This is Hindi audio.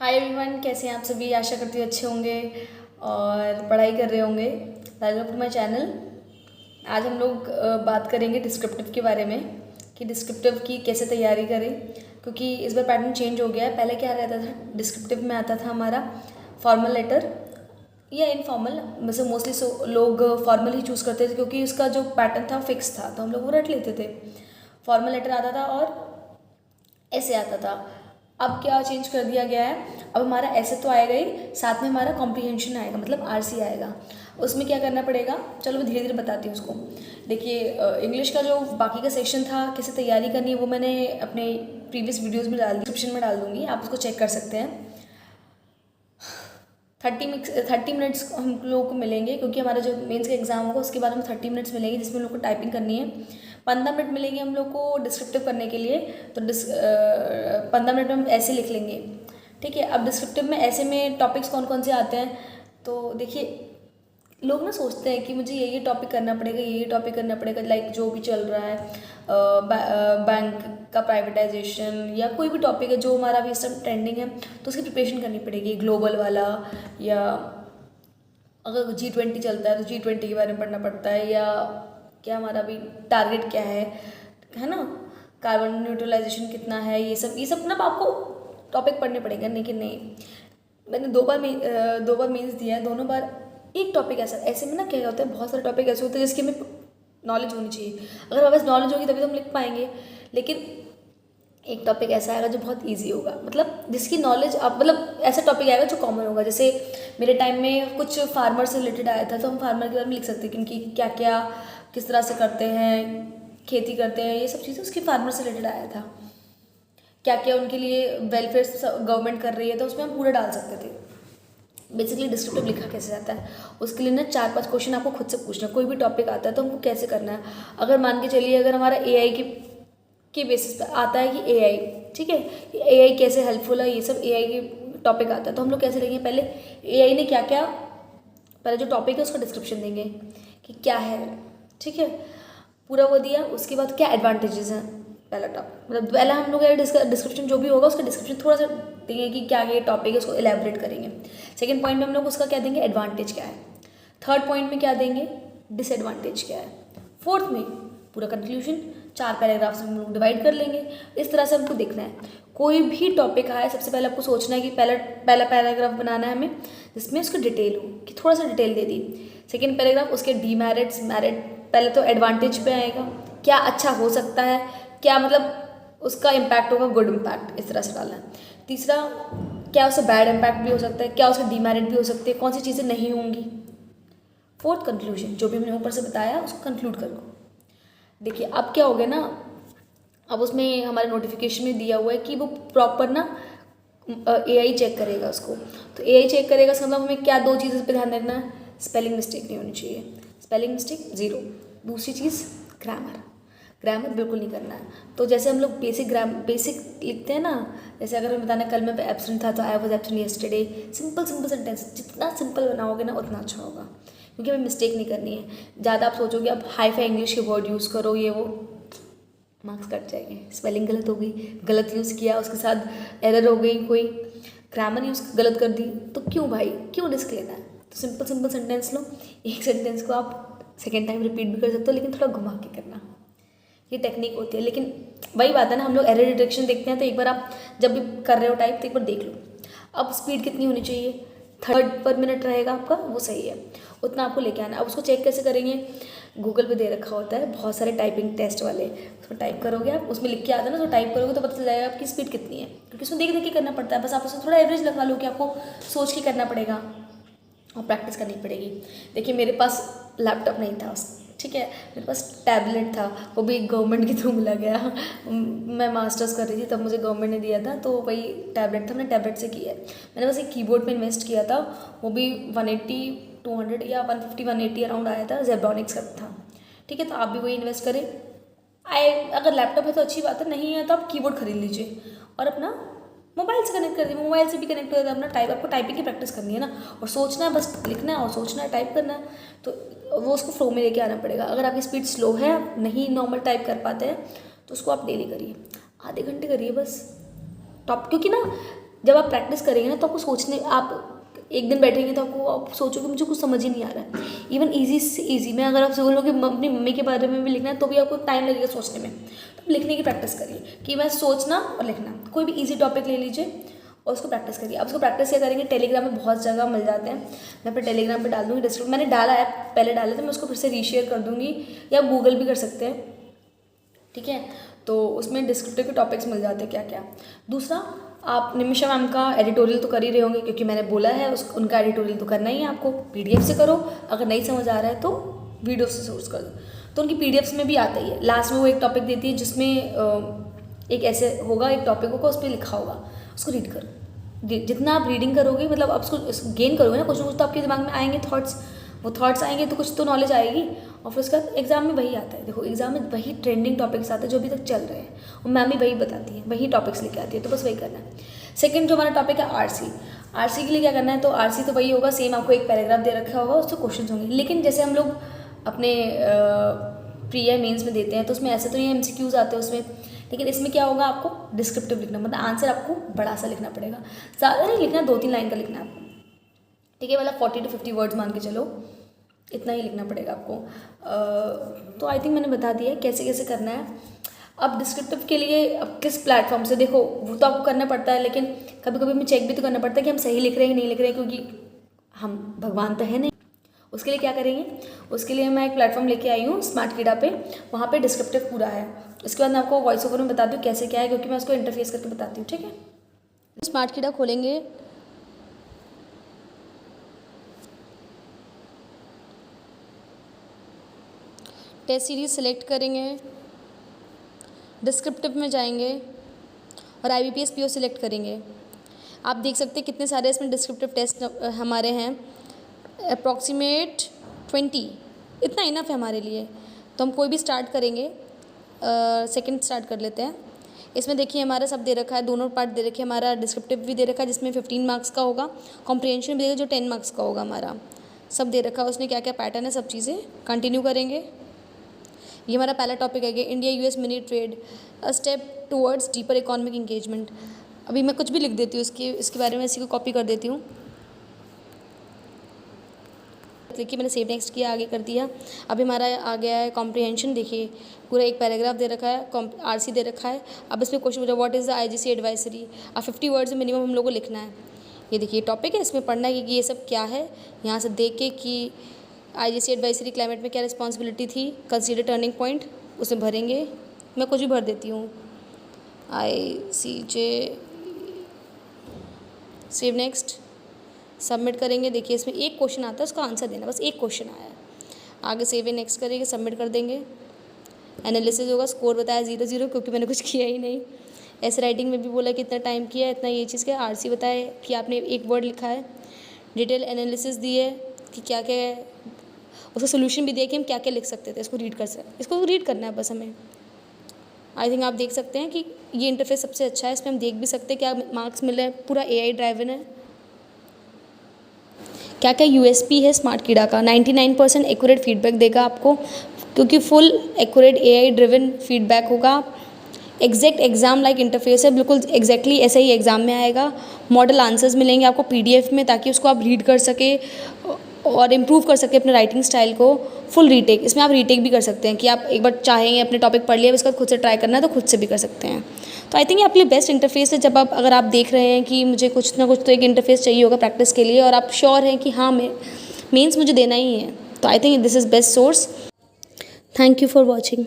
हाय एवरीवन, कैसे हैं आप सभी। आशा करती हूँ अच्छे होंगे और पढ़ाई कर रहे होंगे। Welcome to my channel. आज हम लोग बात करेंगे डिस्क्रिप्टिव के बारे में कि डिस्क्रिप्टिव की कैसे तैयारी करें, क्योंकि इस बार पैटर्न चेंज हो गया है। पहले क्या रहता था, डिस्क्रिप्टिव में आता था हमारा फॉर्मल लेटर या इनफॉर्मल। वैसे मोस्टली लोग फॉर्मल ही चूज़ करते थे क्योंकि उसका जो पैटर्न था फिक्स था, तो हम लोग वो रट लेते थे। फॉर्मल लेटर आता था और ऐसे आता था। अब क्या चेंज कर दिया गया है, अब हमारा ऐसे तो आएगा ही, साथ में हमारा कॉम्प्रीहेंशन आएगा, मतलब आरसी आएगा। उसमें क्या करना पड़ेगा, चलो मैं धीरे धीरे बताती हूँ उसको। देखिए, इंग्लिश का जो बाकी का सेक्शन था, कैसे तैयारी करनी है, वो मैंने अपने प्रीवियस वीडियोज़ में डिस्क्रिप्शन में डाल दूँगी, आप उसको चेक कर सकते हैं। 30 मिनट्स हम लोगों को मिलेंगे, क्योंकि हमारा जो मेंस का एग्जाम होगा उसके बाद में 30 मिनट्स मिलेंगे, जिसमें हम लोग को टाइपिंग करनी है। 15 मिनट मिलेंगे हम लोग को डिस्क्रिप्टिव करने के लिए। तो 15 मिनट में हम ऐसे लिख लेंगे, ठीक है। अब डिस्क्रिप्टिव में ऐसे में टॉपिक्स कौन कौन से आते हैं, तो देखिए, लोग ना सोचते हैं कि मुझे ये टॉपिक करना पड़ेगा, ये टॉपिक करना पड़ेगा, लाइक जो भी चल रहा है, बैंक का प्राइवेटाइजेशन या कोई भी टॉपिक है जो हमारा अभी इस टाइम ट्रेंडिंग है, तो उसकी प्रिपरेशन करनी पड़ेगी, ग्लोबल वाला। या अगर G20 चलता है तो G20 के बारे में पढ़ना पड़ता है, या क्या हमारा अभी टारगेट क्या है ना, कार्बन न्यूट्रलाइजेशन कितना है, ये सब ना आपको टॉपिक पढ़ने पड़ेंगे। लेकिन नहीं, मैंने दो बार मेंस दिया है, दोनों बार एक टॉपिक ऐसे में ना क्या होता है, बहुत सारे टॉपिक ऐसे होते हैं जिसकी हमें नॉलेज होनी चाहिए। अगर हमारे पास नॉलेज होगी तभी तो हम लिख पाएंगे। लेकिन एक टॉपिक ऐसा आएगा जो बहुत इजी होगा, मतलब जिसकी नॉलेज आप, मतलब ऐसा टॉपिक आएगा जो कॉमन होगा। जैसे मेरे टाइम में कुछ फार्मर से रिलेटेड आया था, तो हम फार्मर के बारे में लिख सकते हैं कि उनकी क्या क्या, किस तरह से करते हैं, खेती करते हैं, ये सब चीज़ें उसके फार्मर से रिलेटेड आया था। क्या क्या उनके लिए वेलफेयर गवर्नमेंट कर रही है, तो उसमें हम पूरा डाल सकते थे। बेसिकली डिस्क्रिप्टिव लिखा कैसे जाता है, उसके लिए ना 4-5 क्वेश्चन आपको खुद से पूछना। कोई भी टॉपिक आता है तो हमको कैसे करना है। अगर मान के चलिए, अगर हमारा एआई की बेसिस पर आता है कि एआई, ठीक है, एआई कैसे हेल्पफुल है, ये सब एआई के टॉपिक आता है, तो हम लोग कैसे लेंगे, पहले एआई ने क्या क्या, पहले जो टॉपिक है उसका डिस्क्रिप्शन देंगे कि क्या है, ठीक है, पूरा वो दिया। उसके बाद क्या एडवांटेजेस हैं, पहला टॉपिक, मतलब पहला हम लोग डिस्क्रिप्शन जो भी होगा उसका डिस्क्रिप्शन थोड़ा सा देंगे कि क्या ये टॉपिक है, उसको एलेबरेट करेंगे। सेकेंड पॉइंट में हम लोग उसका क्या देंगे, एडवांटेज क्या है। थर्ड पॉइंट में क्या देंगे, डिसएडवांटेज क्या है। फोर्थ में पूरा कंक्लूजन, 4 पैराग्राफ्स में हम लोग डिवाइड कर लेंगे। इस तरह से हमको देखना है। कोई भी टॉपिक आए, सबसे पहले आपको सोचना है कि पहला पैराग्राफ बनाना है हमें, जिसमें उसकी डिटेल हो, कि थोड़ा सा डिटेल दे दी। सेकेंड पैराग्राफ उसके डीमेरिट्स मेरिट, पहले तो एडवांटेज पे आएगा, क्या अच्छा हो सकता है, क्या मतलब उसका इम्पैक्ट होगा, गुड इम्पैक्ट, इस तरह से डालना है। तीसरा, क्या उससे बैड इम्पैक्ट भी हो सकता है, क्या उसके डीमेरिट भी हो सकते हैं, कौन सी चीज़ें नहीं होंगी। फोर्थ, कंक्लूजन, जो भी मैंने ऊपर से बताया उसको कंक्लूड करो। देखिए, अब क्या हो गया ना, अब उसमें हमारे नोटिफिकेशन में दिया हुआ है कि वो प्रॉपर ना एआई चेक करेगा उसको। तो एआई चेक करेगा, इसका मतलब हमें क्या 2 चीज़ों पे ध्यान रखना है। स्पेलिंग मिस्टेक नहीं होनी चाहिए, स्पेलिंग मिस्टेक 0। दूसरी चीज़, ग्रामर, ग्रामर बिल्कुल नहीं करना है। तो जैसे हम लोग बेसिक लिखते हैं ना, जैसे अगर हमें बताना कल मैं एब्सेंट था तो I was absent yesterday, simple simple sentence, जितना सिंपल बनाओगे ना उतना अच्छा होगा, क्योंकि हमें मिस्टेक नहीं करनी है। ज़्यादा आप सोचोगे अब हाई फाई इंग्लिश के वर्ड यूज़ करो, ये वो, मार्क्स कट जाएंगे। स्पेलिंग गलत हो गई, गलत यूज़ किया, उसके साथ एरर हो गई, कोई ग्रामर यूज़ गलत कर दी, तो क्यों भाई, क्यों रिस्क लेना है। तो सिंपल सिंपल सेंटेंस लो, एक सेंटेंस को आप सेकेंड टाइम रिपीट भी कर सकते हो, लेकिन थोड़ा घुमा के करना, ये टेक्निक होती है। लेकिन वही बात है ना, हम लोग एरर डिटेक्शन देखते हैं, तो एक बार आप जब भी कर रहे हो टाइप, तो एक बार देख लो। अब स्पीड कितनी होनी चाहिए, 30 पर मिनट रहेगा आपका, वो सही है, उतना आपको लेके आना। अब उसको चेक कैसे करेंगे, गूगल पे दे रखा होता है बहुत सारे टाइपिंग टेस्ट वाले, उसको टाइप करोगे आप, उसमें लिख के आता है ना, तो टाइप करोगे तो पता चल जाएगा आपकी स्पीड कितनी है, क्योंकि उसमें देख देख के करना पड़ता है। बस आप उसमें थोड़ा एवरेज लगा लो कि आपको सोच के करना पड़ेगा और प्रैक्टिस करनी पड़ेगी। देखिए, मेरे पास लैपटॉप नहीं था, ठीक है, मेरे पास टैबलेट था, वो भी गवर्नमेंट के थ्रू मिला गया। मैं मास्टर्स कर रही थी तब मुझे गवर्नमेंट ने दिया था, तो वही टैबलेट था, मैंने टैबलेट से किया है। मैंने बस एक कीबोर्ड पे इन्वेस्ट किया था, वो भी 180 200 या 150 180 अराउंड आया था, जेब्रॉनिक्स का था, ठीक है। तो आप भी वही इन्वेस्ट करें। अगर लैपटॉप है तो अच्छी बात है, नहीं है तो आप कीबोर्ड खरीद लीजिए और अपना मोबाइल से कनेक्ट कर दिए, मोबाइल से भी कनेक्ट कर दिया, अपना आपको टाइपिंग की प्रैक्टिस करनी है ना, और सोचना है, बस लिखना है और सोचना है, टाइप करना है, तो वो उसको फ्लो में लेके आना पड़ेगा। अगर आपकी स्पीड स्लो है, आप नहीं नॉर्मल टाइप कर पाते हैं, तो उसको आप डेली करिए, आधे घंटे करिए बस टॉप, क्योंकि ना जब आप प्रैक्टिस करेंगे ना तो आपको सोचने, आप एक दिन बैठेंगे तो आपको, आप सोचोगे मुझे कुछ समझ ही नहीं आ रहा है। इवन ईजी से ईजी में अगर आपसे बोलोगे अपनी मम्मी के बारे में भी लिखना है तो भी आपको टाइम लगेगा सोचने में। तो लिखने की प्रैक्टिस करिए कि मैं सोचना और लिखना, कोई भी ईजी टॉपिक ले लीजिए और उसको प्रैक्टिस करिए। अब उसको प्रैक्टिस क्या करेंगे, टेलीग्राम में बहुत जगह मिल जाते हैं, मैं अपने टेलीग्राम पे डाल दूँगी डिस्क्रिप्शन, मैंने डाला है पहले डाला था, मैं उसको फिर से रीशेयर कर दूँगी, या गूगल भी कर सकते हैं, ठीक है। तो उसमें डिस्क्रिप्टिव के टॉपिक्स मिल जाते हैं क्या क्या। दूसरा, आप निमिषा मैम का एडिटोरियल तो कर ही रहे होंगे, क्योंकि मैंने बोला है उनका एडिटोरियल तो करना ही है आपको। पीडीएफ से करो, अगर नहीं समझ आ रहा है तो वीडियो से सोर्स कर दो, तो उनकी पीडीएफ्स में भी आता ही है। लास्ट में वो एक टॉपिक देती है जिसमें एक ऐसे होगा, एक टॉपिक होगा, उस पर लिखा होगा, उसको रीड करो। जितना आप रीडिंग करोगे, मतलब आप उसको गेन करोगे ना कुछ तो आपके दिमाग में आएंगे थॉट्स, वो थॉट्स आएंगे तो कुछ तो नॉलेज आएगी, और फिर उसके बाद एग्जाम में वही आता है। देखो एग्जाम में वही ट्रेंडिंग टॉपिक्स आते हैं जो अभी तक चल रहे हैं, और मैम भी वही बताती है, वही टॉपिक्स लेके आती है, तो बस वही करना है। सेकंड जो हमारा टॉपिक है आरसी के लिए क्या करना है, तो आरसी तो वही होगा, सेम आपको एक पैराग्राफ दे रखा होगा, उससे क्वेश्चन होंगे। लेकिन जैसे हम लोग अपने प्री मेंस में देते हैं तो उसमें ऐसे तो नहीं एमसीक्यूज आते हैं उसमें, लेकिन इसमें क्या होगा, आपको डिस्क्रिप्टिव लिखना, मतलब आंसर आपको बड़ा सा लिखना पड़ेगा, ज़्यादा नहीं लिखना, 2-3 लाइन का लिखना है आपको, ठीक है। मतलब 40 to 50 वर्ड्स मान के चलो, इतना ही लिखना पड़ेगा आपको। तो आई थिंक मैंने बता दिया है कैसे कैसे करना है। अब डिस्क्रिप्टिव के लिए अब किस प्लेटफॉर्म से, देखो वो तो आपको करना पड़ता है, लेकिन कभी कभी हमें चेक भी तो करना पड़ता है कि हम सही लिख रहे हैं कि नहीं लिख रहे हैं, क्योंकि हम भगवान तो है नहीं। उसके लिए क्या करेंगे, उसके लिए मैं एक प्लेटफॉर्म लेके आई हूँ स्मार्टकीड़ा पे, वहाँ पे डिस्क्रिप्टिव पूरा है। उसके बाद मैं आपको वॉइस ओवर में बताती हूँ कैसे क्या है, क्योंकि मैं उसको इंटरफेस करके बताती हूँ, ठीक है। स्मार्टकीड़ा खोलेंगे, टेस्ट सीरीज सेलेक्ट करेंगे, डिस्क्रिप्टिव में जाएंगे और IBPS PO सिलेक्ट करेंगे। आप देख सकते हैं कितने सारे इसमें डिस्क्रिप्टिव टेस्ट हमारे हैं, अप्रॉक्सीमेट 20, इतना इनफ है हमारे लिए। तो हम कोई भी स्टार्ट करेंगे, सेकंड स्टार्ट कर लेते हैं। इसमें देखिए हमारा सब दे रखा है, दोनों पार्ट दे रखे हैं, हमारा डिस्क्रिप्टिव भी दे रखा है जिसमें 15 मार्क्स का होगा, कॉम्प्रिहेंशन भी देगा जो 10 मार्क्स का होगा, हमारा सब दे रखा है। उसमें क्या क्या पैटर्न है, सब चीज़ें कंटिन्यू करेंगे। ये हमारा पहला टॉपिक है कि India US mini trade, a step towards deeper economic engagement. अभी मैं कुछ भी लिख देती हूँ इसके बारे में, इसी को कॉपी कर देती हूँ। देखिए मैंने सेव नेक्स्ट किया, आगे कर दिया। अभी हमारा आ गया है कॉम्प्रिहेंशन, देखिए पूरा एक पैराग्राफ दे रखा है, RC दे रखा है। अब इसमें क्वेश्चन पूछा what is the IGC advisory, अब 50 वर्ड्स में मिनिमम हम लोग को लिखना है। ये देखिए टॉपिक है, इसमें पढ़ना है कि ये सब क्या है, यहाँ से देख के कि IGC एडवाइजरी क्लाइमेट में क्या रिस्पॉन्सिबिलिटी थी, कंसीडर टर्निंग पॉइंट, उसे भरेंगे। मैं कुछ भी भर देती हूँ, ICJ, सेव नेक्स्ट, सबमिट करेंगे। देखिए इसमें एक क्वेश्चन आता है, उसका आंसर देना, बस एक क्वेश्चन आया है। आगे सेव नेक्स्ट करेंगे, सबमिट कर देंगे। एनालिसिस होगा, स्कोर बताया 0-0 क्योंकि मैंने कुछ किया ही नहीं। ऐसे राइटिंग में भी बोला कि इतना टाइम किया, इतना ये चीज़ किया। RC बताए कि आपने एक वर्ड लिखा है। डिटेल एनालिसिस दिए कि क्या क्या है, उसका सोल्यूशन भी दिया कि हम क्या क्या लिख सकते थे, इसको रीड करना है बस हमें। आई थिंक आप देख सकते हैं कि ये इंटरफेस सबसे अच्छा है, इसमें हम देख भी सकते हैं क्या मार्क्स मिल रहे हैं, पूरा AI ड्राइवन है। क्या क्या USP है स्मार्टकीड़ा का, 99% एक्यूरेट फीडबैक देगा आपको, क्योंकि full accurate AI driven feedback होगा। एग्जैक्ट एग्जाम लाइक इंटरफेस है, बिल्कुल एग्जैक्टली ऐसा ही एग्जाम में आएगा। मॉडल आंसर्स मिलेंगे आपको PDF में, ताकि उसको आप रीड कर सके और इम्प्रूव कर सके अपने राइटिंग स्टाइल को। फुल रीटेक, इसमें आप रीटेक भी कर सकते हैं कि आप एक बार चाहेंगे अपने टॉपिक पढ़ लिया, उसके बाद खुद से ट्राई करना है तो खुद से भी कर सकते हैं। तो आई थिंक ये आपके लिए बेस्ट इंटरफेस है। जब अगर आप देख रहे हैं कि मुझे कुछ ना कुछ तो एक इंटरफेस चाहिए होगा प्रैक्टिस के लिए, और आप श्योर हैं कि हाँ मेंस मुझे देना ही है, तो I think this is best source. Thank you for watching.